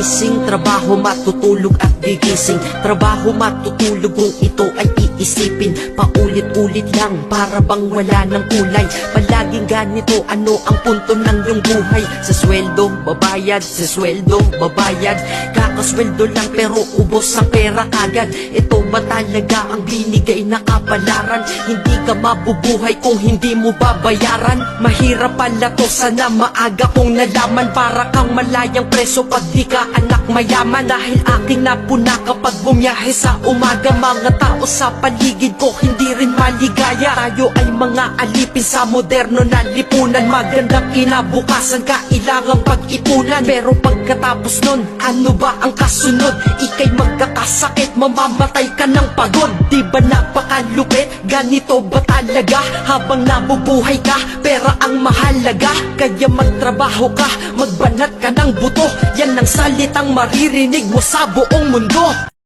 gigising. Trabaho, matutulog at gigising. Trabaho, matutulog kung ito ay iisipin. Paulit-ulit lang para bang wala ng kulay. Palaging ganito, ano ang punto ng iyong buhay? Sa sweldo, babayad. Sa sweldo, babayad. Kakasweldo lang pero ubos ang pera kagad. Ito ba talaga ang binigay na kapalaran? Hindi ka mabubuhay kung hindi mo babayaran. Mahirap pala to, sana maaga kong nalaman. Para kang malayang preso pag di ka anak mayaman. Dahil aking napuna kapag bumiyahe sa umaga. Mga tao sa paligid ko hindi rin maligaya. Tayo ay mga alipin sa moderno na lipunan. Magandang kinabukasan kailangang pag-ipunan. Pero pagkatapos nun, ano ba ang kasunod? Ika'y magkakasakit, mamamatay ka ng pagod. Di ba napakalupit? Ganito ba talaga? Habang nabubuhay ka, pera ang mahalaga. Kaya magtrabaho ka, magbanat ka ng buto. Yan ang salitang maririnig mo sa buong mundo.